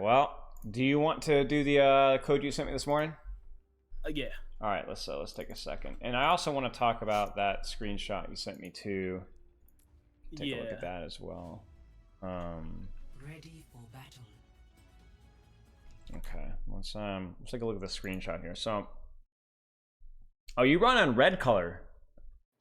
well, do you want to do the code you sent me this morning? Yeah. All right, let's take a second. And I also want to talk about that screenshot you sent me too. Take a look at that as well. Ready for battle. Okay, let's take a look at the screenshot here. So, oh, you run on red color.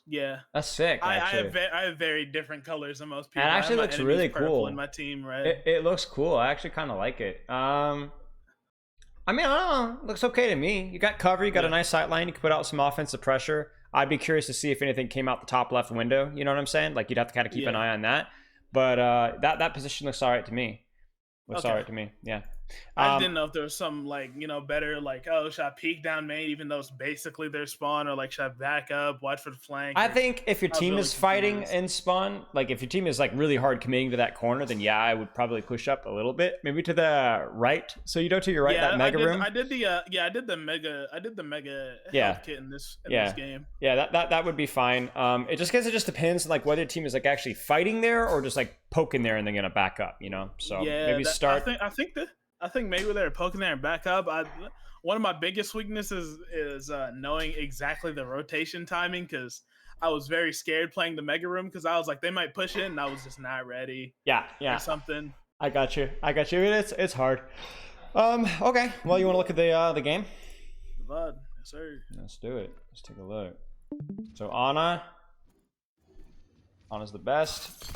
Yeah, that's sick. Actually, I have very different colors than most people. It actually looks really cool in my team, right? It looks cool. I actually kind of like it. I mean, I don't know. It looks okay to me. You got cover. You got a nice sight line. You can put out some offensive pressure. I'd be curious to see if anything came out the top left window. You know what I'm saying? Like, you'd have to kind of keep an eye on that. But that position looks all right to me. Looks all right to me. Yeah. I didn't know if there was some, like, you know, better, like, oh, should I peek down main even though it's basically their spawn, or like should I back up, watch for the flank? I think if your team is fighting in spawn, like if your team is like really hard committing to that corner, then yeah, I would probably push up a little bit, maybe to the right. So you go to your right, that mega room. I did the mega health kit in this game. Yeah, that would be fine. It just depends like whether your team is like actually fighting there or just like poking there and then gonna back up, you know. So maybe start. I think maybe they're poking there and back up. One of my biggest weaknesses is knowing exactly the rotation timing, because I was very scared playing the mega room because I was like, they might push it and I was just not ready. Yeah. Or something. I got you. It's hard. Okay. Well, you want to look at the game? The VOD. Yes, sir. Let's do it. Let's take a look. So Anna's the best.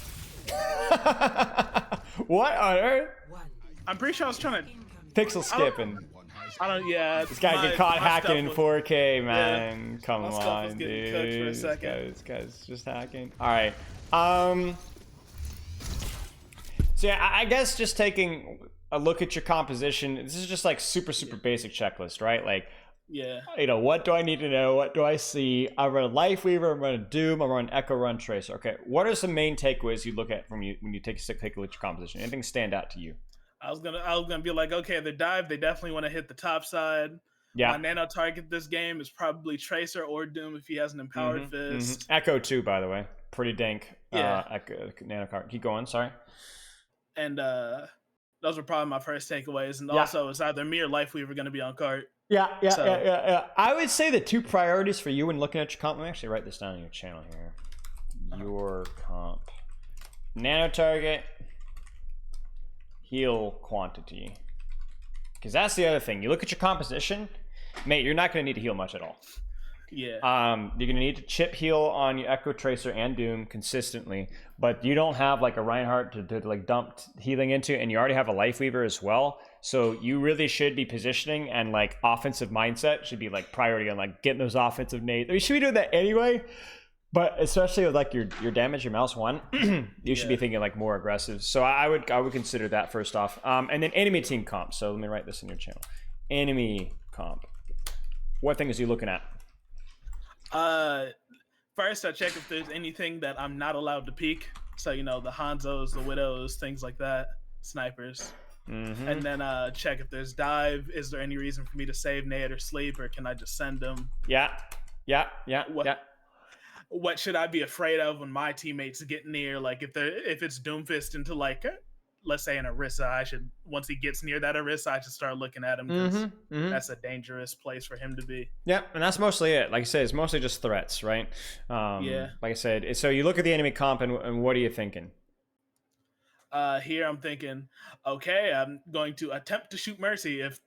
What on earth? I'm pretty sure I was trying to pixel skipping. I don't. Yeah. This guy get caught hacking in 4K, man. Yeah, Come on, dude. For a second. This guy's just hacking. All right. So yeah, I guess just taking a look at your composition. This is just like super basic checklist, right? Like, yeah. You know, what do I need to know? What do I see? I run a Life Weaver. I'm running Doom. I'm running Echo, run Tracer. Okay. What are some main takeaways you look at when you take a look at your composition? Anything stand out to you? I was gonna be like, okay, the dive, they definitely want to hit the top side. Yeah. My nano target this game is probably Tracer or Doom if he has an empowered fist. Echo too, by the way, pretty dank. Yeah. Echo nano card. Keep going. Sorry. And those were probably my first takeaways. And also, it's either me or Life Weaver going to be on cart. Yeah. I would say the two priorities for you when looking at your comp. Let me actually write this down on your channel here. Your comp, nano target. Heal quantity, because that's the other thing. You look at your composition, mate, you're not going to need to heal much at all. Yeah. You're going to need to chip heal on your Echo, Tracer, and Doom consistently, but you don't have like a Reinhardt to like dump healing into, and you already have a Life Weaver as well. So you really should be positioning, and like offensive mindset should be like priority on like getting those offensive nades. You should be doing that anyway. But especially with like your damage, your mouse one, you should be thinking like more aggressive. So I would consider that first off. And then enemy team comp. So let me write this in your channel. Enemy comp. What things are you looking at? First, I check if there's anything that I'm not allowed to peek. So, you know, the Hanzos, the Widows, things like that, snipers. And then check if there's dive. Is there any reason for me to save nade or sleep, or can I just send them? Yeah. What should I be afraid of when my teammates get near? Like if it's Doomfist into like, let's say an Orisa, once he gets near that Orisa, I should start looking at him, because that's a dangerous place for him to be. Yeah, and that's mostly it. Like I said, it's mostly just threats, right? Like I said, so you look at the enemy comp, and what are you thinking? Here I'm thinking, okay, I'm going to attempt to shoot Mercy if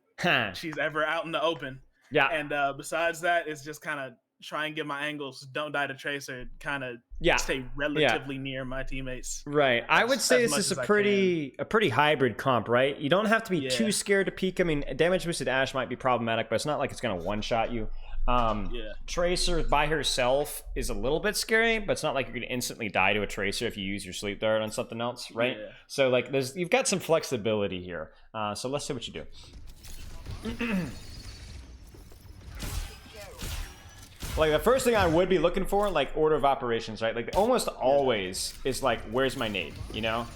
she's ever out in the open. Yeah. And besides that, it's just kind of try and get my angles, don't die to Tracer, kind of stay relatively near my teammates. Right. I would say this is a pretty hybrid comp, right? You don't have to be too scared to peek. I mean, damage boosted Ashe might be problematic, but it's not like it's going to one-shot you. Tracer by herself is a little bit scary, but it's not like you're going to instantly die to a Tracer if you use your sleep dart on something else, right? Yeah. So like you've got some flexibility here. So let's see what you do. Like the first thing I would be looking for, like order of operations, right? Like almost always is like, where's my nade, you know?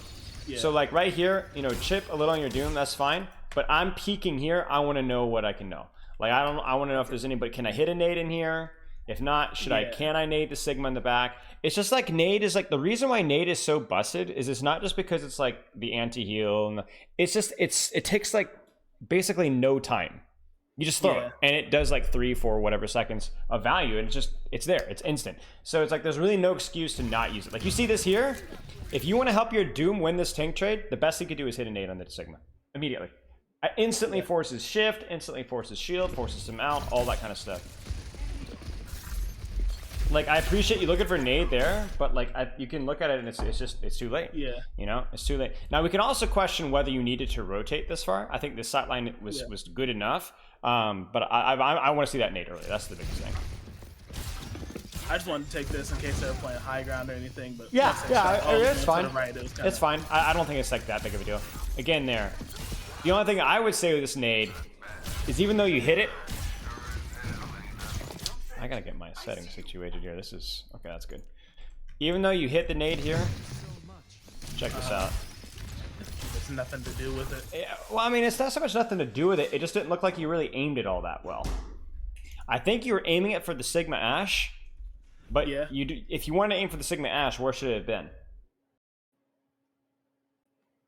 Yeah. So like right here, you know, chip a little on your Doom, that's fine. But I'm peeking here. I want to know what I can know. Like I want to know if there's anybody. Can I hit a nade in here? If not, can I nade the Sigma in the back? It's just like nade is like, the reason why nade is so busted is it's not just because it's like the anti-heal, and it's just, it takes like basically no time. You just throw it, and it does like 3, 4, whatever seconds of value, and it's there, it's instant. So it's like there's really no excuse to not use it. Like you see this here, if you want to help your Doom win this tank trade, the best thing you could do is hit a nade on the Sigma immediately. It instantly forces shift, instantly forces shield, forces him out, all that kind of stuff. Like, I appreciate you looking for nade there, but like you can look at it and it's too late. Yeah. You know, it's too late. Now we can also question whether you needed to rotate this far. I think this sightline was good enough. But I want to see that nade early. That's the biggest thing. I just wanted to take this in case they were playing high ground or anything. But it's fine. Right, it's fine. I don't think it's like that big of a deal. Again, the only thing I would say with this nade is even though you hit it, I gotta get my settings situated here. This is okay. That's good. Even though you hit the nade here, check this out. There's nothing to do with it. Yeah, well, I mean, it's not so much nothing to do with it. It just didn't look like you really aimed it all that well. I think you were aiming it for the Sigma Ash, but if you wanted to aim for the Sigma Ash, where should it have been?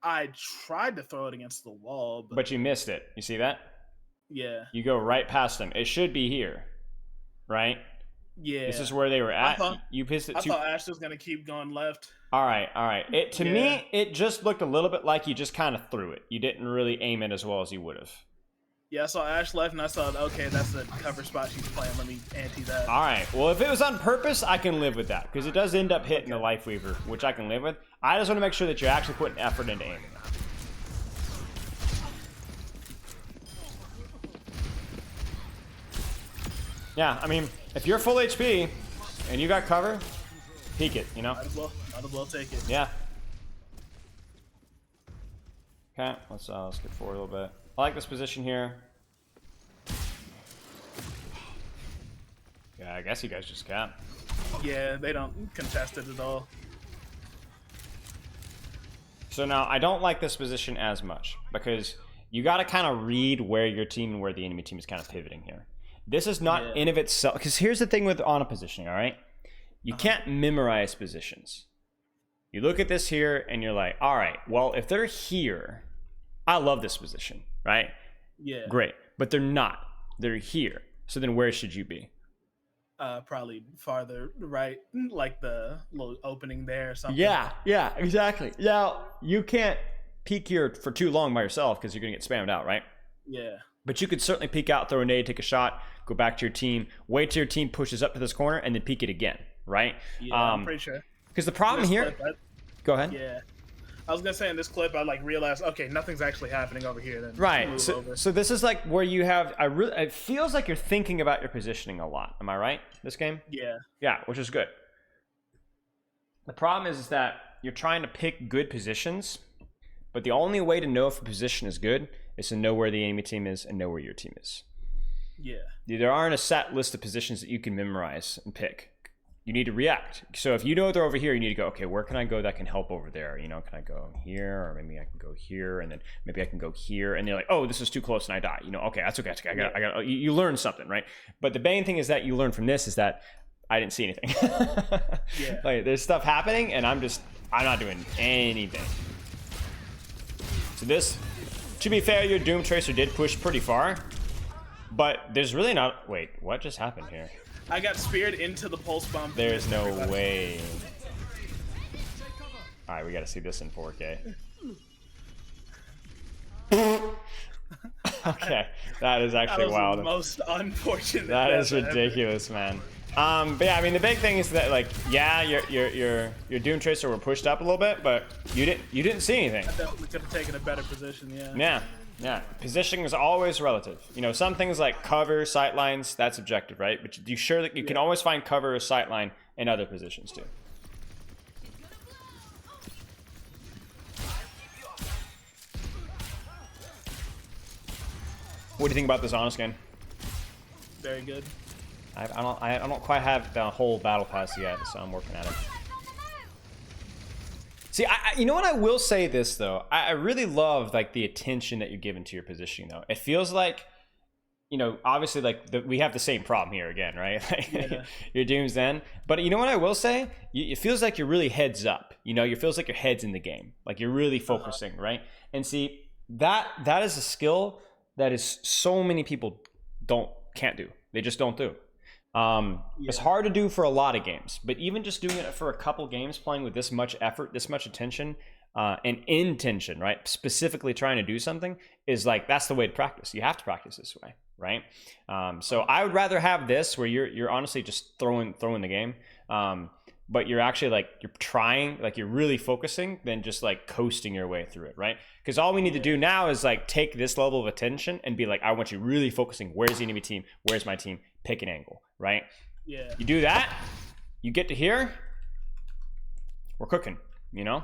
I tried to throw it against the wall, but you missed it. You see that? Yeah. You go right past them. It should be here, right? Yeah. This is where they were at. You pissed it. I thought Ash was gonna keep going left. All right. To me, it just looked a little bit like you just kind of threw it. You didn't really aim it as well as you would have. Yeah, I saw Ash left, and I thought, okay, that's the cover spot she's playing. Let me anti that. All right. Well, if it was on purpose, I can live with that because it does end up hitting the Life Weaver, which I can live with. I just want to make sure that you're actually putting effort into aiming. Yeah, I mean, if you're full HP and you got cover, peek it, you know? Might as well take it. Yeah. Okay, let's get forward a little bit. I like this position here. Yeah, I guess you guys just cap. Yeah, they don't contest it at all. So now, I don't like this position as much because you got to kind of read where your team and where the enemy team is kind of pivoting here. This is not in of itself, because here's the thing with Ana positioning, all right? You can't memorize positions. You look at this here and you're like, all right, well, if they're here, I love this position, right? Yeah. Great, but they're not. They're here. So then where should you be? Probably farther right, like the little opening there or something. Yeah, exactly. Now, you can't peek here for too long by yourself because you're going to get spammed out, right? Yeah. But you could certainly peek out, throw a nade, take a shot, go back to your team, wait till your team pushes up to this corner, and then peek it again, right? Yeah, I'm pretty sure. Because the problem here... Go ahead. Yeah. I was going to say in this clip, I realized, okay, nothing's actually happening over here. Then right. So this is like where you have... it feels like you're thinking about your positioning a lot. Am I right, this game? Yeah. Yeah, which is good. The problem is that you're trying to pick good positions, but the only way to know if a position is good is to know where the enemy team is and know where your team is. Yeah. There aren't a set list of positions that you can memorize and pick. You need to react. So if you know they're over here, you need to go, okay, where can I go that can help over there? You know, can I go here? Or maybe I can go here, and then maybe I can go here. And they're like, oh, this is too close and I die. You know, okay, that's okay. I got. You learn something, right? But the main thing is that you learn from this is that I didn't see anything. Yeah. Like, there's stuff happening, and I'm not doing anything. So this, to be fair, your Doom Tracer did push pretty far, but there's really not... Wait, what just happened here? I got speared into the pulse bomb. There's no way. All right, we got to see this in 4K. Okay, that is actually wild. The most unfortunate. That is ridiculous, man. But yeah, I mean, the big thing is that, like, yeah, your Doom Tracer were pushed up a little bit, but you didn't see anything. I definitely could have taken a better position. Yeah. Positioning is always relative. You know, some things like cover, sight lines, that's objective, right? But you sure that you can always find cover or sight line in other positions too. What do you think about this honest game? Very good. I don't quite have the whole battle pass yet, so I'm working at it. See, you know what, I will say this though. I really love like the attention that you're giving to your positioning though. It feels like you know, obviously, like, we have the same problem here again, right? Yeah. Your Doom's Then. But you know what I will say? It feels like you're really heads up. You know, it feels like your head's in the game. Like, you're really focusing, right? And see, that is a skill that is so many people can't do. They just don't do. It's hard to do for a lot of games, but even just doing it for a couple games, playing with this much effort, this much attention, and intention, right? Specifically trying to do something is like, that's the way to practice. You have to practice this way, right? So I would rather have this where you're honestly just throwing the game, but you're actually like, you're trying, like you're really focusing, than just like coasting your way through it, right? Because all we need to do now is like take this level of attention and be like, I want you really focusing. Where's the enemy team? Where's my team? Pick an angle, right? Yeah. You do that, you get to here, we're cooking, you know?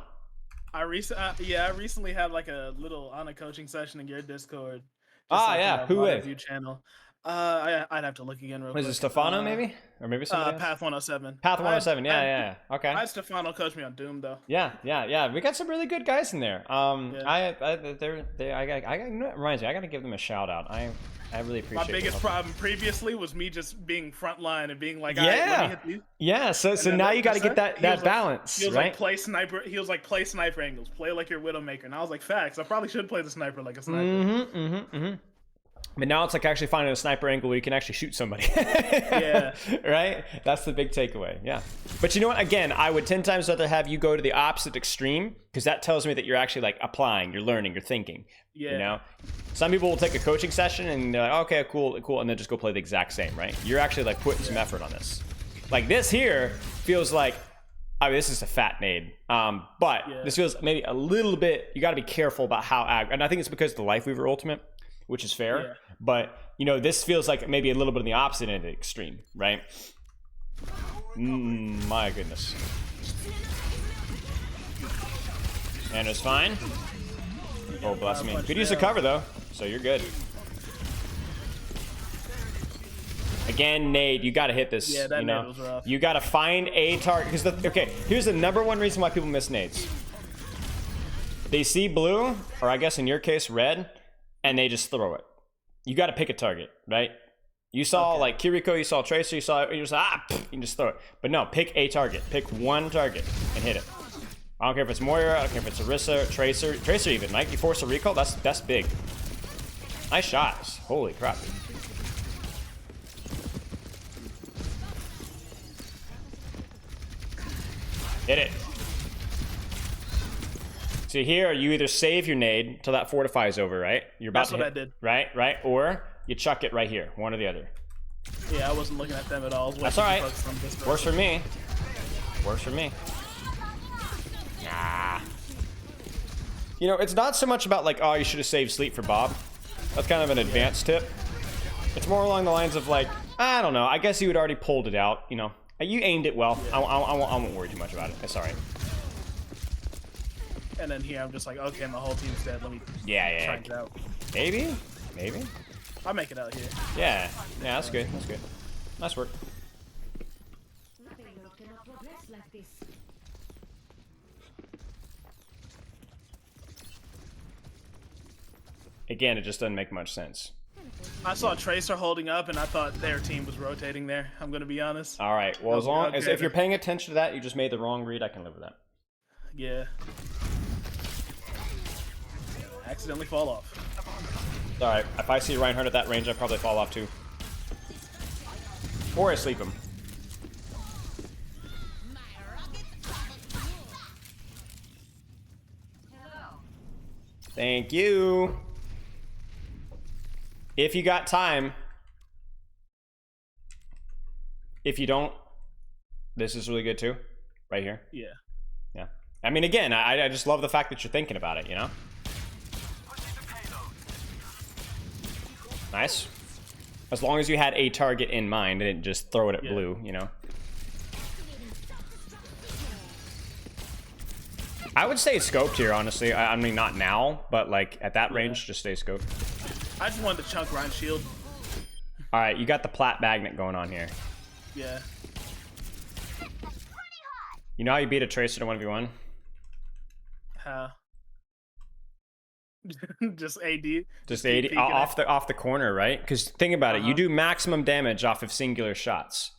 I recently had like a little on a coaching session in your Discord. Who is? Review channel. I'd have to look again real quick. Was it Stefano maybe? Or maybe somebody else? Path 107. Path 107, yeah. Okay. I had Stefano coach me on Doom though. Yeah. We got some really good guys in there. Yeah. It reminds me, I gotta give them a shout out. I really appreciate it. My biggest problem previously was me just being frontline and being like, yeah, let me hit these. Yeah. So now you got to get that balance. He was right? like, play sniper. He was like, play sniper angles. Play like your Widowmaker. And I was like, facts. I probably should play the sniper like a sniper. But now it's like actually finding a sniper angle where you can actually shoot somebody. Yeah. Right? That's the big takeaway. Yeah. But you know what? Again, I would 10 times rather have you go to the opposite extreme, because that tells me that you're actually like applying, you're learning, you're thinking. Yeah. You know? Some people will take a coaching session and they're like, okay, cool, and then just go play the exact same, right? You're actually like putting some effort on this. Like this here feels like, I mean, this is a fat nade. But this feels maybe a little bit, you got to be careful about how, and I think it's because of the Lifeweaver ultimate, which is fair. Yeah. But, you know, this feels like maybe a little bit on the opposite end of the extreme, right? My goodness. And it's fine. Oh, bless me. Could use the cover, though, so you're good. Again, nade, you got to hit this. Yeah, that you nade know? was rough. You got to find a target. Because okay, here's the #1 reason why people miss nades. They see blue, or I guess in your case, red, and they just throw it. You got to pick a target, right? You saw like Kiriko, you saw Tracer, you just you can just throw it. But no, pick a target. Pick one target and hit it. I don't care if it's Moira, I don't care if it's Orisa, Tracer even. Like you force a recall, that's big. Nice shots. Holy crap. Hit it. So here, you either save your nade till that fortify is over, right? You're about That's what I did. Right? Or you chuck it right here, one or the other. Yeah, I wasn't looking at them at all. That's all right. Works for me. Works for me. Nah. You know, it's not so much about like, oh, you should have saved sleep for Bob. That's kind of an advanced tip. It's more along the lines of like, I don't know. I guess you had already pulled it out, you know. You aimed it well. I won't worry too much about it. It's all right. And then here, I'm just like, okay, my whole team's dead. Let me try it out. Maybe. I'll make it out here. Yeah, that's good. That's good. Nice work. Again, it just doesn't make much sense. I saw Tracer holding up, and I thought their team was rotating there. I'm gonna be honest. All right. Well, as long as if you're paying attention to that, you just made the wrong read. I can live with that. Yeah. Accidentally fall off. All right. If I see Reinhardt at that range, I probably fall off too. Or I sleep him. Thank you. If you got time. If you don't, this is really good too. Right here. Yeah. Yeah. I mean, again, I just love the fact that you're thinking about it, you know? Nice. As long as you had a target in mind and didn't just throw it at blue, you know? I would stay scoped here, honestly. I mean, not now, but like at that range, just stay scoped. I just wanted to chunk Ryan's shield. All right, you got the plat magnet going on here. Yeah. You know how you beat a Tracer to 1v1? How? Just AD. Just keep 80 peeking off the corner, right? Because think about it, you do maximum damage off of singular shots.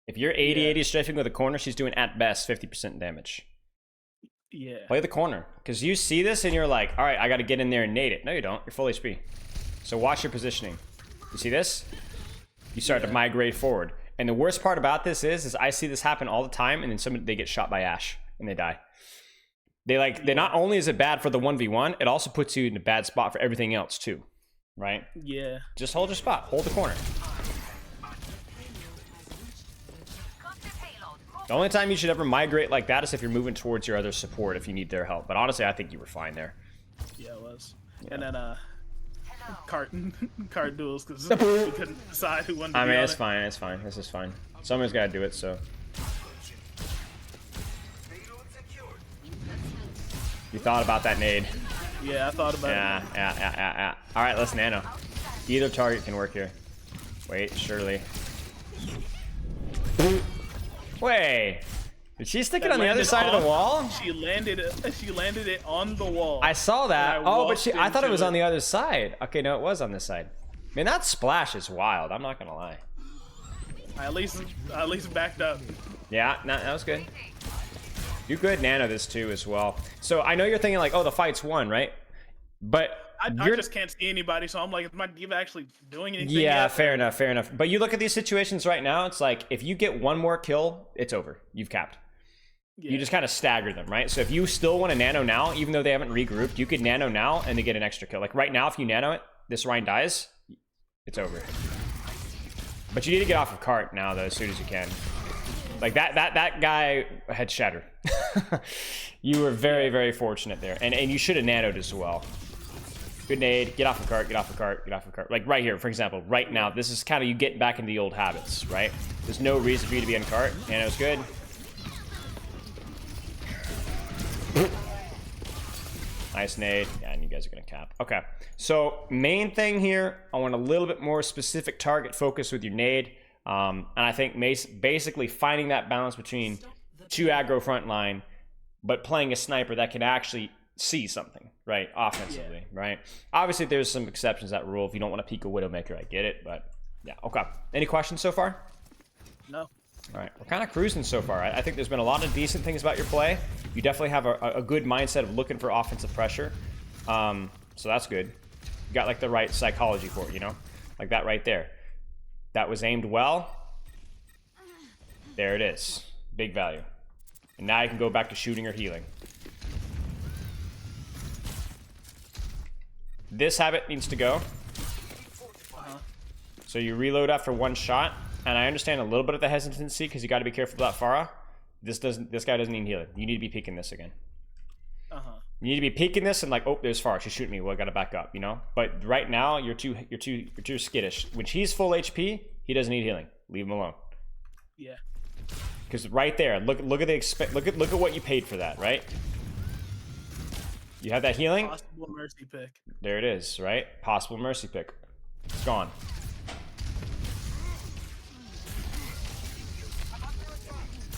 If you're 80 strafing with a corner, she's doing at best 50% damage. Yeah. Play the corner, because you see this and you're like, all right, I got to get in there and nade it. No, you don't. You're full HP. So watch your positioning. You see this? You start to migrate forward. And the worst part about this is I see this happen all the time, and then they get shot by Ashe and they die. They not only is it bad for the 1v1, it also puts you in a bad spot for everything else too, right? Yeah. Just hold your spot. Hold the corner. The only time you should ever migrate like that is if you're moving towards your other support if you need their help. But honestly, I think you were fine there. Yeah, it was. Yeah. And then cart duels because we couldn't decide who won. I mean, it's fine. It's fine. This is fine. Someone's got to do it. So you thought about that nade? Yeah, I thought about it. Yeah. All right, let's nano. Either target can work here. Wait, surely. Wait, did she stick it on the other side of the wall? She landed it on the wall. I saw that. Oh, but I thought it was on the other. other side. Okay, no, it was on this side. Man, that splash is wild. I'm not gonna lie. I at least backed up. Yeah, no, that was good. You could nano this too as well. So I know you're thinking like, oh, the fight's won, right? But I just can't see anybody, so I'm like, is my diva actually doing anything? Yeah, yet? fair enough. But you look at these situations right now, it's like, if you get one more kill, it's over. You've capped. Yeah. You just kind of stagger them, right? So if you still want to nano now, even though they haven't regrouped, you could nano now and they get an extra kill. Like right now, if you nano it, this Rhine dies, it's over. But you need to get off of cart now, though, as soon as you can. Like that guy had shatter. You were very fortunate there, and you should have nanoed as well. Good nade. Get off the cart. Get off the cart. Get off the cart. Like right here, for example, right now, this is kind of you getting back into the old habits, right? There's no reason for you to be on cart. Nano's good. Nice nade. Yeah, and you guys are gonna cap. Okay. So main thing here, I want a little bit more specific target focus with your nade. And I think basically finding that balance between two aggro front line, but playing a sniper that can actually see something, right? Offensively, right? Obviously, there's some exceptions to that rule. If you don't want to peek a Widowmaker, I get it, but yeah, okay. Any questions so far? No. All right, we're kind of cruising so far. I think there's been a lot of decent things about your play. You definitely have a good mindset of looking for offensive pressure. So that's good. You got like the right psychology for it, you know? Like that right there. That was aimed well. There it is. Big value. And now you can go back to shooting or healing. This habit needs to go. So you reload after one shot. And I understand a little bit of the hesitancy because you got to be careful about Farah. This guy doesn't need healing. You need to be peeking this again. You need to be peeking this and like, oh, there's Farah. She's shooting me. Well, I got to back up, you know. But right now, you're too skittish. When he's full HP, he doesn't need healing. Leave him alone. Yeah. Because right there, look at what you paid for that, right? You have that healing. Possible mercy pick. There it is, right? Possible mercy pick. It's gone.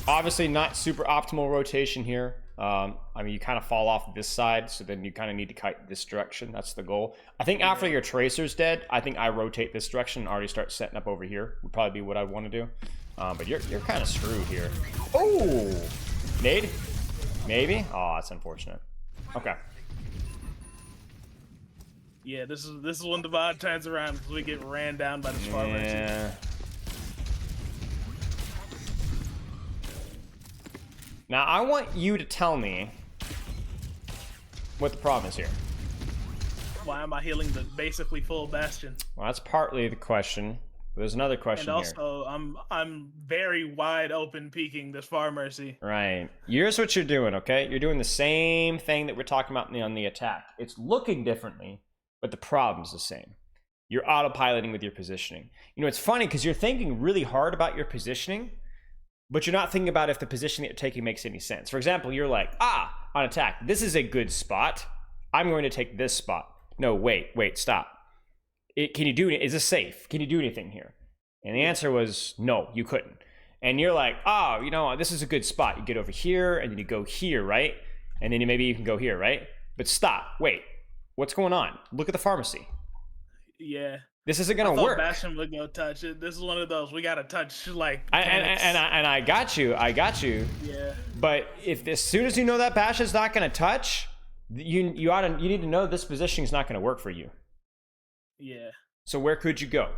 Obviously not super optimal rotation here. I mean, you kind of fall off this side, so then you kind of need to kite this direction. That's the goal. I think after your Tracer's dead, I think I rotate this direction and already start setting up over here. Would probably be what I want to do. But you're kind of screwed here. Oh! Nade? Maybe? Oh, that's unfortunate. Okay. Yeah, this is when the vibe turns around because we get ran down by the farmers. Yeah. Now, I want you to tell me what the problem is here. Why am I healing the basically full Bastion? Well, that's partly the question. There's another question and here. also, I'm very wide open peeking this far mercy. Right. Here's what you're doing, okay? You're doing the same thing that we're talking about on the attack. It's looking differently, but the problem's the same. You're autopiloting with your positioning. You know, it's funny because you're thinking really hard about your positioning, but you're not thinking about if the position that you're taking makes any sense. For example, you're like, on attack, this is a good spot. I'm going to take this spot. No, wait, stop. Can you do it? Is this safe? Can you do anything here? And the answer was no, you couldn't. And you're like, you know, this is a good spot. You get over here and then you go here, right? And then maybe you can go here, right? But stop, wait. What's going on? Look at the pharmacy. Yeah. This isn't gonna I thought work. Bastion would go touch it. This is one of those we gotta touch like. And I got you. Yeah. But if as soon as you know that Bastion's not gonna touch, you need to know this positioning is not gonna work for you. Yeah. So where could you go?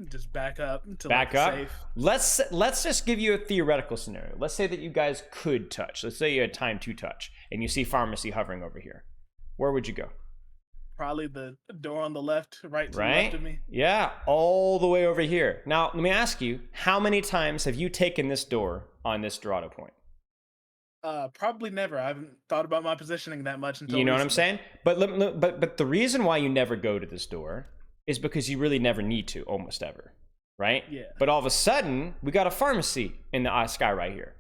Just back up to Back up. safe. Let's just give you a theoretical scenario. Let's say that you guys could touch. Let's say you had time to touch, and you see pharmacy hovering over here. Where would you go? Probably the door on the left, right to the left of me. Yeah, all the way over here. Now, let me ask you, how many times have you taken this door on this Dorado point? Probably never. I haven't thought about my positioning that much until You know recently. what I'm saying? But the reason why you never go to this door is because you really never need to, almost ever, right? Yeah. But all of a sudden, we got a pharmacy in the sky right here.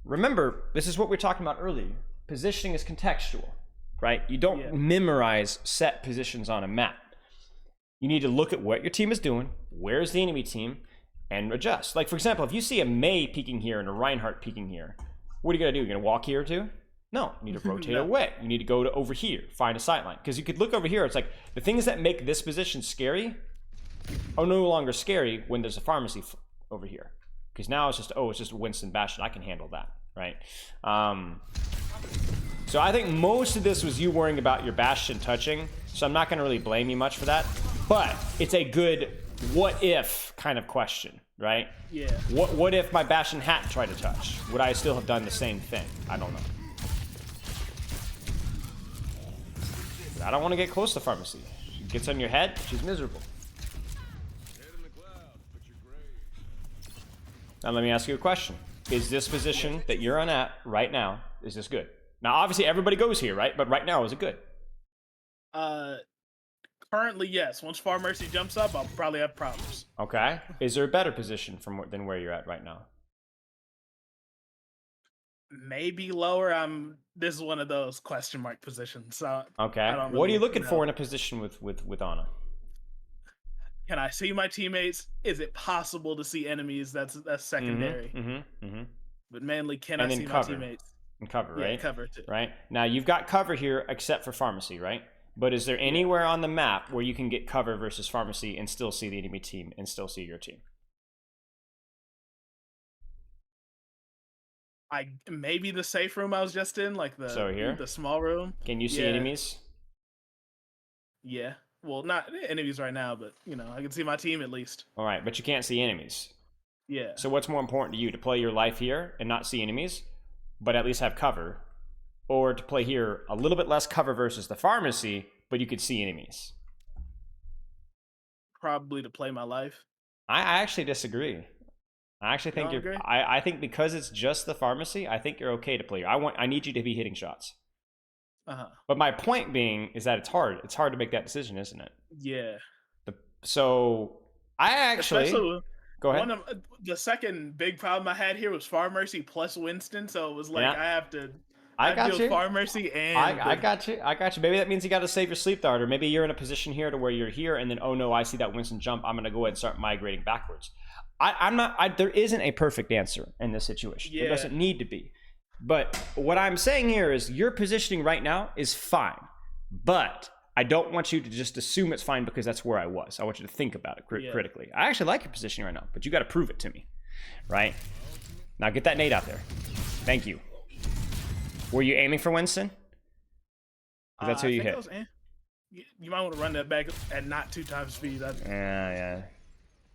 Remember, this is what we were talking about earlier. Positioning is contextual, right? You don't memorize set positions on a map. You need to look at what your team is doing, where's the enemy team, and adjust. Like, for example, if you see a May peeking here and a Reinhardt peeking here, what are you gonna do? You're gonna walk here too? No, you need to rotate away. You need to go to over here, find a sight line. Because you could look over here, it's like, the things that make this position scary are no longer scary when there's a pharmacy over here. Because now it's just Winston Bastion, I can handle that, right? So I think most of this was you worrying about your Bastion touching, so I'm not gonna really blame you much for that. But it's a good what if kind of question, right? Yeah. What if my Bastion hadn't tried to touch? Would I still have done the same thing? I don't know. I don't want to get close to pharmacy. She gets on your head, she's miserable. Now let me ask you a question. Is this position that you're on at right now, is this good? Now obviously everybody goes here, right? But right now, is it good? Currently, yes. Once Far Mercy jumps up, I'll probably have problems. Okay. Is there a better position than where you're at right now? Maybe lower. This is one of those question mark positions. So okay. What are you looking for in a position with Ana? Can I see my teammates? Is it possible to see enemies? That's secondary. But mainly, can I see my teammates? And cover, yeah, right? Cover too. Right. Now you've got cover here, except for pharmacy, right? But is there anywhere on the map where you can get cover versus pharmacy and still see the enemy team and still see your team? Maybe the safe room I was just in, like the small room. Can you see enemies? Yeah. Well, not enemies right now, but I can see my team at least. All right, but you can't see enemies. Yeah. So what's more important to you, to play your life here and not see enemies, but at least have cover, or to play here a little bit less cover versus the pharmacy, but you could see enemies? Probably to play my life. I actually disagree. I actually think I think because it's just the pharmacy, I think you're okay to play. I need you to be hitting shots. But my point being is that it's hard. It's hard to make that decision, isn't it? Yeah. So I actually go ahead. The second big problem I had here was Far Mercy plus Winston, so it was like I have to. I got you. Far Mercy and I got you. Maybe that means you got to save your sleep dart, or maybe you're in a position here to where you're here, and then oh no, I see that Winston jump. I'm gonna go ahead and start migrating backwards. I'm not. There isn't a perfect answer in this situation. Yeah. There doesn't need to be. But what I'm saying here is your positioning right now is fine, but I don't want you to just assume it's fine because that's where I was. I want you to think about it critically. I actually like your positioning right now, but you got to prove it to me, right? Now get that nade out there. Thank you. Were you aiming for Winston? That's who you hit. You might want to run that back at not 2 times speed. Yeah.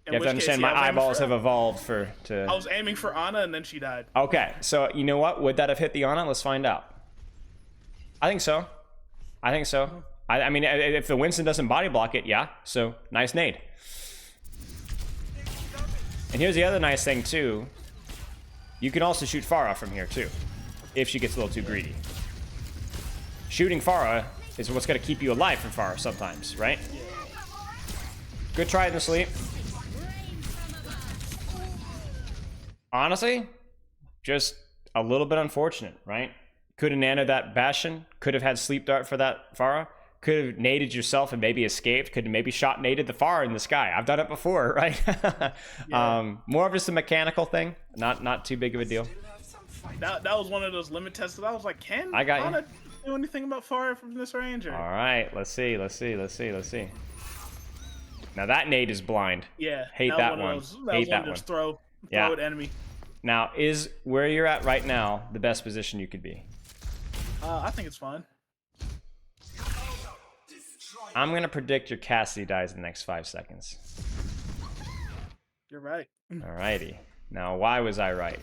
You have to understand my eyeballs have evolved to... I was aiming for Ana and then she died. Okay, so you know what? Would that have hit the Ana? Let's find out. I think so. I mean, if the Winston doesn't body block it, yeah. So, nice nade. And here's the other nice thing, too. You can also shoot Farah from here, too. If she gets a little too greedy. Shooting Farah is what's going to keep you alive from Farah sometimes, right? Good try in the sleep. Honestly, just a little bit unfortunate, right? Could have nanoed that Bastion, could have had sleep dart for that Farah, could have naded yourself and maybe escaped, could have maybe shot naded the Farah in the sky. I've done it before, right? More of just a mechanical thing, not too big of a deal. That was one of those limit tests that I was like, can I got you. do anything about far from this ranger. All right, let's see. Now that nade is blind. Yeah, Hate that one. Hate that one. Throw Yeah. at enemy. Now, is where you're at right now the best position you could be? I think it's fine. I'm gonna predict your Cassidy dies in the next 5 seconds. You're right. Alrighty. Now, why was I right?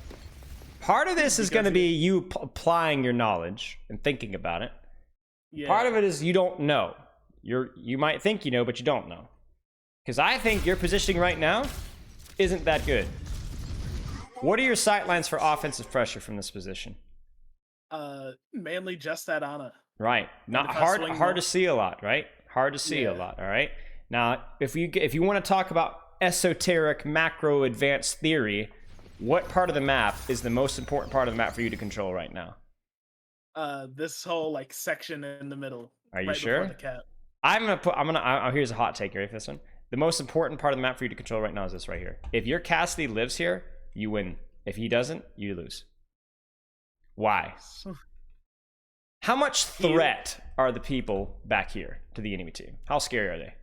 Part of this is going to be you applying your knowledge and thinking about it. Yeah. Part of it is you don't know. You might think you know, but you don't know. Because I think your positioning right now isn't that good. What are your sight lines for offensive pressure from this position? Mainly just that Ana. Right. Not hard to see a lot, right? Hard to see a lot, all right? Now, if you want to talk about esoteric macro advanced theory, what part of the map is the most important part of the map for you to control right now? This whole like section in the middle. Are you right sure? The cap. Here's a hot take. Ready for this one? The most important part of the map for you to control right now is this right here. If your Cassidy lives here, you win. If he doesn't, you lose. Why? How much threat are the people back here to the enemy team? How scary are they?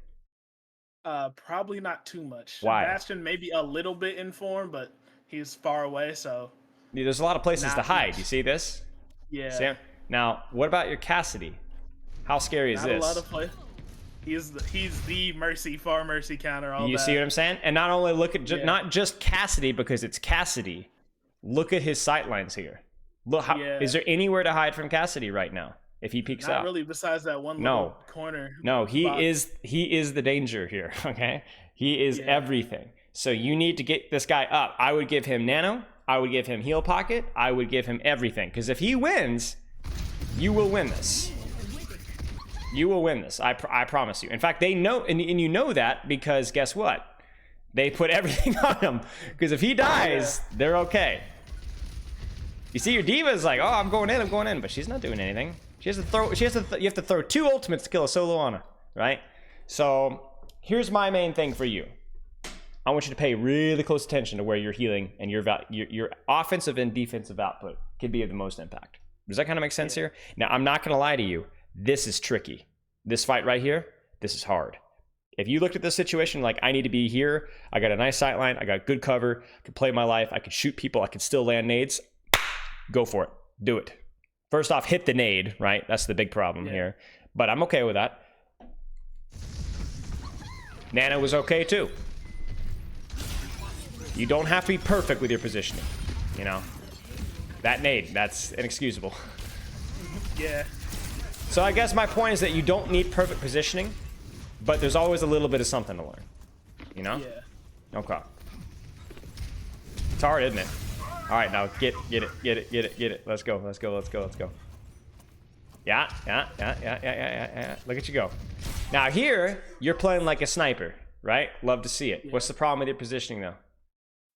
Probably not too much. Why? Bastion maybe a little bit in form, but he's far away, so there's a lot of places to hide. You see this? Yeah. See? Now, what about your Cassidy? How scary is this? Not a lot of play. He's the mercy, far mercy counter. You see what I'm saying? And not only look at not just Cassidy because it's Cassidy. Look at his sight lines here. Look, is there anywhere to hide from Cassidy right now? If he peeks out, not really. Besides that one little corner. No, he is the danger here. Okay, he is everything. So you need to get this guy up. I would give him nano. I would give him heal pocket. I would give him everything. Because if he wins, you will win this. You will win this. I promise you. In fact, they know, and you know that because guess what? They put everything on him. Because if he dies, they're okay. You see, your diva is like, oh, I'm going in, but she's not doing anything. She has to throw. You have to throw 2 ultimates to kill a solo Ana, right? So here's my main thing for you. I want you to pay really close attention to where you're healing and your offensive and defensive output could be of the most impact. Does that kind of make sense here? Now, I'm not going to lie to you. This is tricky. This fight right here, this is hard. If you looked at this situation like, I need to be here, I got a nice sight line, I got good cover, I can play my life, I can shoot people, I can still land nades, go for it. Do it. First off, hit the nade, right? That's the big problem here. But I'm okay with that. Nana was okay too. You don't have to be perfect with your positioning, you know? That nade, that's inexcusable. Yeah. So I guess my point is that you don't need perfect positioning, but there's always a little bit of something to learn, you know? Yeah. Okay. It's hard, isn't it? All right, now get it. Let's go. Yeah. Look at you go. Now here, you're playing like a sniper, right? Love to see it. What's the problem with your positioning though?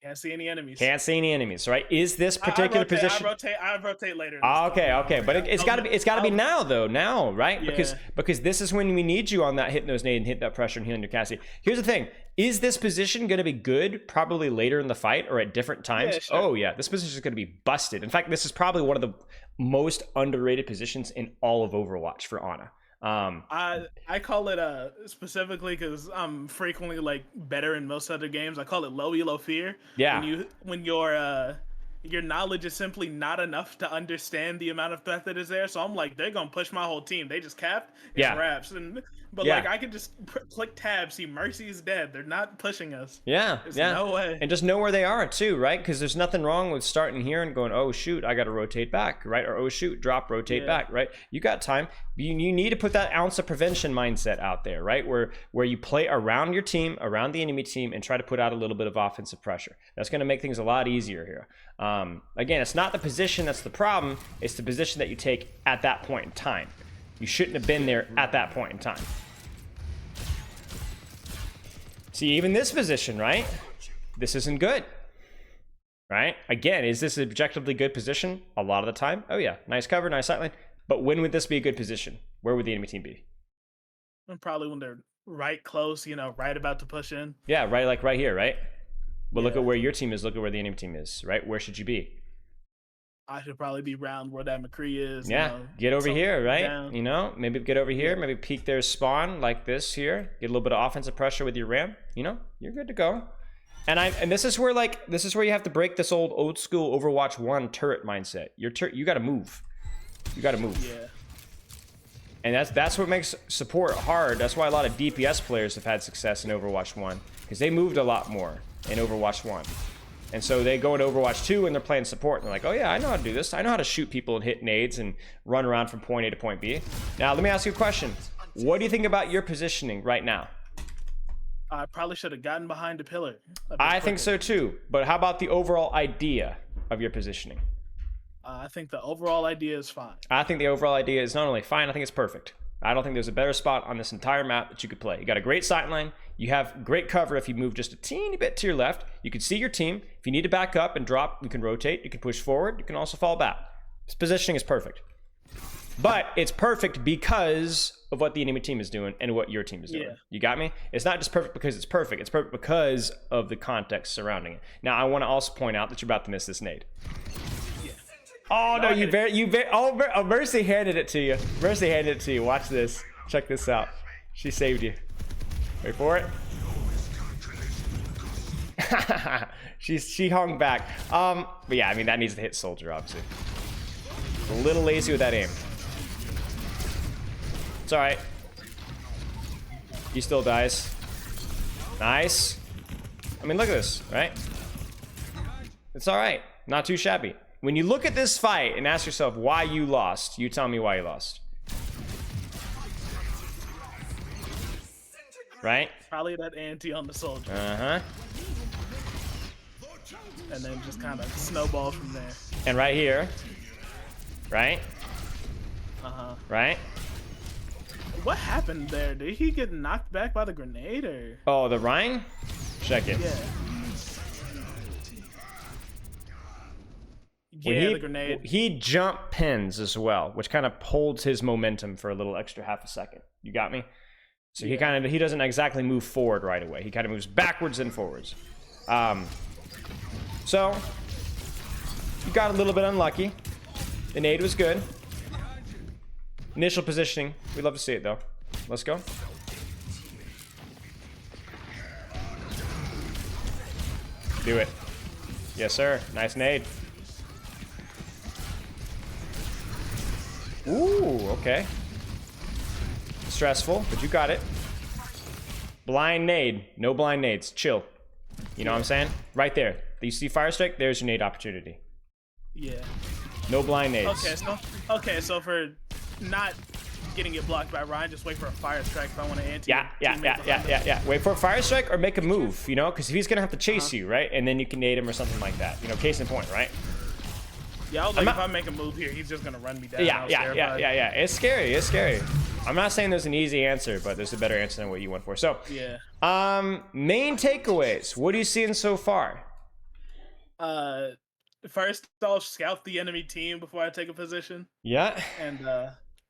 Can't see any enemies. Can't see any enemies, right? Is this particular position? I rotate later. Okay, but it's got to be now though, right? Yeah. Because this is when we need you on that hitting those nade and hit that pressure and healing your Cassidy. Here's the thing: is this position going to be good? Probably later in the fight or at different times. Yeah, sure. Oh yeah, this position is going to be busted. In fact, this is probably one of the most underrated positions in all of Overwatch for Ana. I call it specifically because I'm frequently like better in most other games. I call it low elo fear. Yeah. When your knowledge is simply not enough to understand the amount of threat that is there. So I'm like, they're gonna push my whole team. They just capped. It's wraps. But like I could just click tab, see Mercy is dead. They're not pushing us. There's no way. And just know where they are too, right? Because there's nothing wrong with starting here and going, oh shoot, I got to rotate back, right? Or oh shoot, drop, rotate back, right? You got time. You need to put that ounce of prevention mindset out there, right? Where you play around your team, around the enemy team, and try to put out a little bit of offensive pressure. That's going to make things a lot easier here. Again, it's not the position that's the problem. It's the position that you take at that point in time. You shouldn't have been there at that point in time. See, even this position, right? This isn't good, right? Again, is this an objectively good position a lot of the time? Oh yeah, nice cover, nice sightline. But when would this be a good position? Where would the enemy team be? Probably when they're right close, right about to push in. Yeah, right here, right? But look at where your team is, look at where the enemy team is, right? Where should you be? I should probably be round where that McCree is. Yeah, You know, get over here, right? down. You know, maybe get over here, maybe peek their spawn like this here. Get a little bit of offensive pressure with your ram. You know, you're good to go. And this is where you have to break this old school Overwatch 1 turret mindset. You got to move. You got to move. Yeah. And that's what makes support hard. That's why a lot of DPS players have had success in Overwatch 1 because they moved a lot more in Overwatch 1. And so they go into Overwatch 2 and they're playing support and they're like, oh yeah, I know how to do this. I know how to shoot people and hit nades and run around from point A to point B. Now, let me ask you a question. What do you think about your positioning right now? I probably should have gotten behind the pillar. I think so too. But how about the overall idea of your positioning? I think the overall idea is fine. I think the overall idea is not only fine, I think it's perfect. I don't think there's a better spot on this entire map that you could play. You got a great sight line. You have great cover if you move just a teeny bit to your left. You can see your team. If you need to back up and drop, you can rotate. You can push forward. You can also fall back. This positioning is perfect. But it's perfect because of what the enemy team is doing and what your team is doing. Yeah. You got me? It's not just perfect because it's perfect. It's perfect because of the context surrounding it. Now, I want to also point out that you're about to miss this nade. Oh no! Oh, Mercy handed it to you. Mercy handed it to you. Watch this. Check this out. She saved you. Wait for it. she hung back. But yeah, I mean that needs to hit soldier, obviously. A little lazy with that aim. It's all right. He still dies. Nice. I mean, look at this, right? It's all right. Not too shabby. When you look at this fight and ask yourself why you lost, you tell me why you lost. Right? Probably that anti on the soldier. Uh-huh. And then just kind of snowball from there. And right here. Right? Uh-huh. Right? What happened there? Did he get knocked back by the grenade or? Oh, the Rhine? Check it. Yeah. When Yeah, the grenade. He jump pins as well, which kind of holds his momentum for a little extra half a second. You got me? So he doesn't exactly move forward right away. He kind of moves backwards and forwards. So you got a little bit unlucky. The nade was good. Initial positioning. We'd love to see it though. Let's go. Do it. Yes, sir. Nice nade. Ooh, okay. Stressful, but you got it. Blind nade. No blind nades. Chill. You know what I'm saying? Right there. You see fire strike? There's your nade opportunity. Yeah. No blind nades. Okay, so for not getting it blocked by Ryan, just wait for a fire strike if I want to anti. Yeah. Wait for a fire strike or make a move, you know? Because if he's going to have to chase you, right? And then you can nade him or something like that. You know, case in point, right? Yeah, I was like, if I make a move here, he's just gonna run me down. Yeah. It's scary. It's scary. I'm not saying there's an easy answer, but there's a better answer than what you went for. So, yeah. Main takeaways. What are you seeing so far? First, I'll scout the enemy team before I take a position. Yeah. And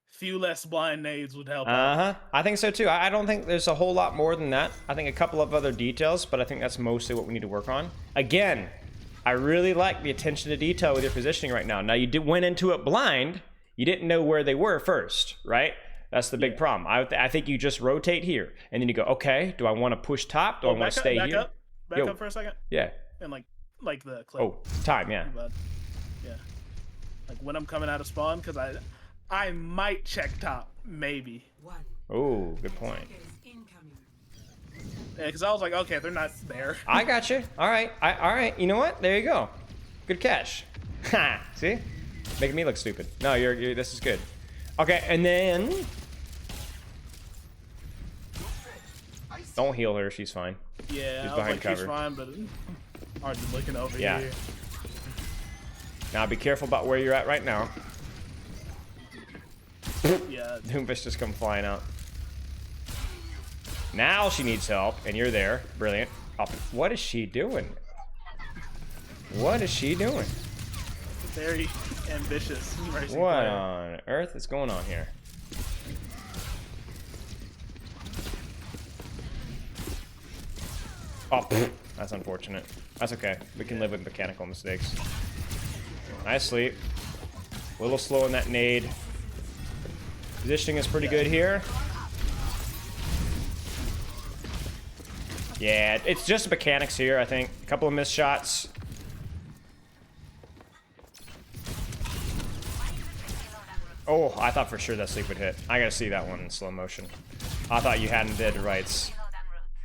few less blind nades would help. I think so too. I don't think there's a whole lot more than that. I think a couple of other details, but I think that's mostly what we need to work on. Again, I really like the attention to detail with your positioning right now. Now, went into it blind. You didn't know where they were first, right? That's the big problem. I think you just rotate here, and then you go, okay, do I want to push top? Do I want to stay here? Back up for a second. Yeah. And like the clip. Oh, time, yeah. Yeah. Like when I'm coming out of spawn, because I might check top, maybe. Oh, good point. Yeah, because I was like, okay, they're not there. I got you. All right. All right. You know what? There you go. Good catch. Ha! See? Making me look stupid. No, you're. This is good. Okay, and then don't heal her. She's fine. Yeah, she's behind cover. She's fine, but already looking over here. Now be careful about where you're at right now. Yeah. Doomfist just come flying out. Now she needs help, and you're there. Brilliant. What is she doing? What is she doing? Very ambitious. What on earth is going on here? Oh, that's unfortunate. That's okay. We can live with mechanical mistakes. Nice sleep. A little slow in that nade. Positioning is pretty good here. Yeah, it's just mechanics here, I think. A couple of missed shots. Oh, I thought for sure that sleep would hit. I gotta see that one in slow motion. I thought you hadn't did rights.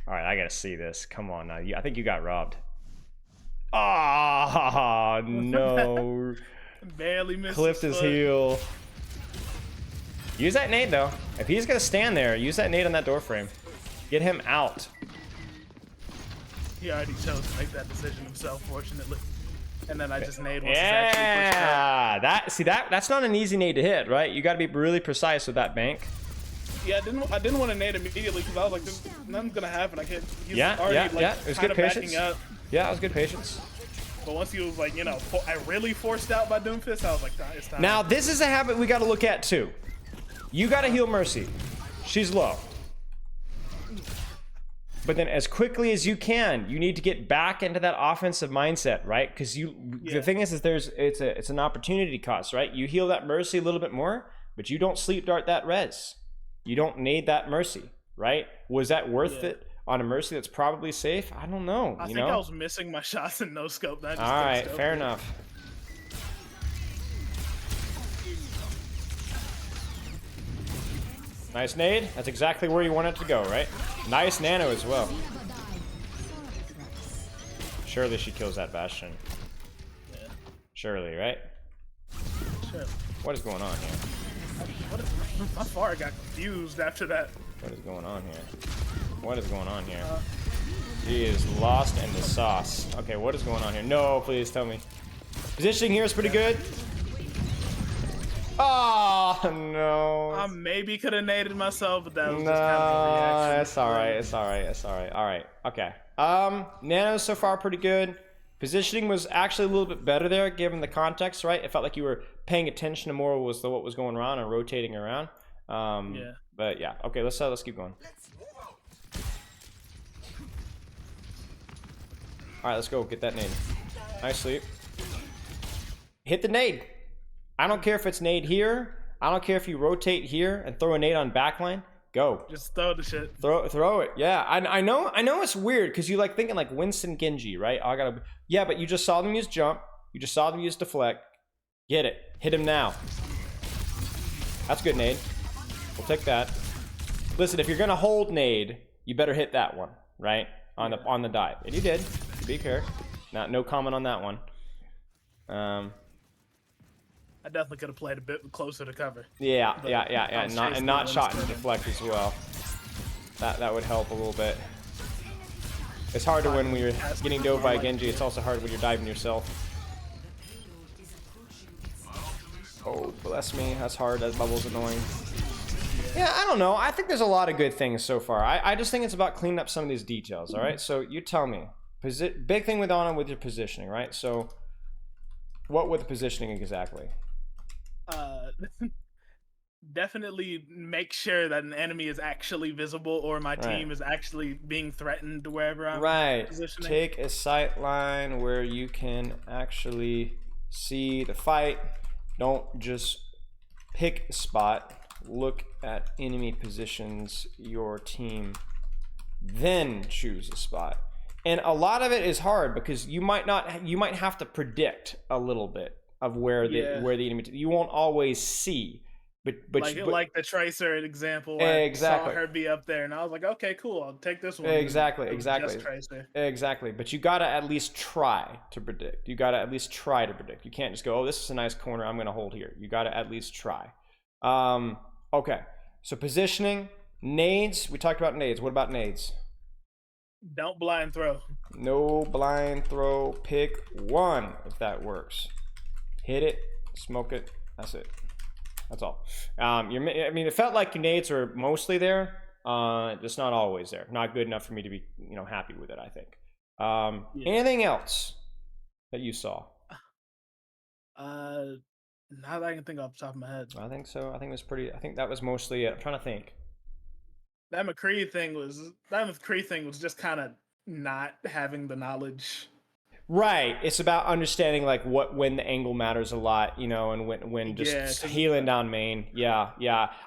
Alright, I gotta see this. Come on now. I think you got robbed. Ah, no. Barely missed. Clipped his heel. Use that nade though. If he's gonna stand there, use that nade on that door frame. Get him out. He already chose to make that decision himself, fortunately. And then I just nade once it's actually pushed out. Yeah, that's not an easy nade to hit, right? You got to be really precise with that bank. Yeah, I didn't want to nade immediately because I was like, nothing's gonna happen. I can't. Yeah. It was good patience. Up. Yeah, it was good patience. But once he was like, you know, I really forced out by Doomfist, I was like, it's time. Now this is a habit we got to look at too. You got to heal Mercy. She's low. But then as quickly as you can, you need to get back into that offensive mindset, right? Because the thing is it's an opportunity cost, right? You heal that Mercy a little bit more, but you don't sleep dart that res. You don't need that Mercy, right? Was that worth it on a Mercy that's probably safe? I don't know. I think I was missing my shots in no scope. All right, fair enough. Nice nade. That's exactly where you want it to go, right? Nice nano as well. Surely she kills that Bastion. Yeah. Surely, right? Sure. What is going on here? My far got confused after that. What is going on here? What is going on here? He is lost in the sauce. Okay, what is going on here? No, please tell me. Positioning here is pretty good. Oh no! I maybe could have naded myself, but that was just kind of a reaction. It's alright, it's alright, it's alright. Alright, okay. Nano's so far pretty good. Positioning was actually a little bit better there, given the context, right? It felt like you were paying attention to more what was going on and rotating around. Yeah. But yeah, okay, let's keep going. Alright, let's go, get that nade. Nice sleep. Hit the nade. I don't care if it's nade here. I don't care if you rotate here and throw a nade on backline. Go. Just throw the shit. Throw it. Yeah, I know it's weird because you like thinking like Winston Genji, right? Yeah, but you just saw them use jump. You just saw them use deflect. Get it. Hit him now. That's good nade. We'll take that. Listen, if you're gonna hold nade, you better hit that one, right? On the dive. And you did. Be careful. No comment on that one. I definitely could have played a bit closer to cover. Yeah. And not shot and deflect as well. That would help a little bit. It's harder when you're getting dove by Genji. It's also hard when you're diving yourself. Oh, bless me. That's hard. That bubble's annoying. Yeah, I don't know. I think there's a lot of good things so far. I just think it's about cleaning up some of these details, all right? So you tell me. Big thing with your positioning, right? So what with the positioning exactly? Definitely make sure that an enemy is actually visible or my team is actually being threatened wherever I'm positioning. Take a sight line where you can actually see the fight. Don't just pick a spot. Look at enemy positions, your team, then choose a spot. And a lot of it is hard because you might have to predict a little bit of where the enemy. You won't always see, but like the Tracer example. Exactly. I saw her be up there, and I was like, okay, cool. I'll take this one. Exactly. Just Tracer. Exactly. But you gotta at least try to predict. You can't just go, oh, this is a nice corner. I'm gonna hold here. You gotta at least try. Okay. So positioning, nades. We talked about nades. What about nades? Don't blind throw. No blind throw. Pick one if that works. Hit it, smoke it. That's it. That's all. I mean, it felt like your nades were mostly there. Just not always there. Not good enough for me to be, happy with it. I think. Anything else that you saw? Not that I can think off the top of my head. I think so. I think that was mostly it. I'm trying to think. That McCree thing was just kind of not having the knowledge. Right. It's about understanding like when the angle matters a lot, and when just healing down main. Yeah.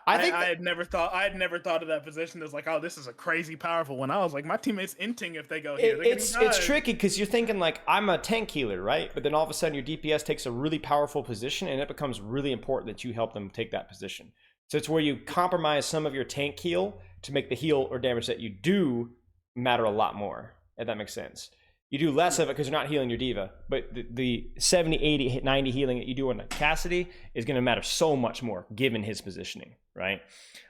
I think I had never thought of that position as like, oh, this is a crazy powerful one. I was like, my teammates inting if they go here. It's tricky because you're thinking like, I'm a tank healer, right? But then all of a sudden your DPS takes a really powerful position, and it becomes really important that you help them take that position. So it's where you compromise some of your tank heal to make the heal or damage that you do matter a lot more, if that makes sense. You do less of it because you're not healing your diva, but the 70, 80, 90 healing that you do on a Cassidy is going to matter so much more given his positioning, right?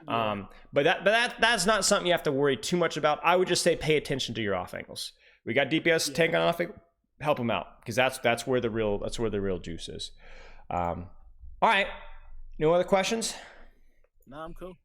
Yeah. But that's not something you have to worry too much about. I would just say pay attention to your off angles. We got DPS tank on off angle, help him out because that's where the real juice is. All right, no other questions? No, I'm cool.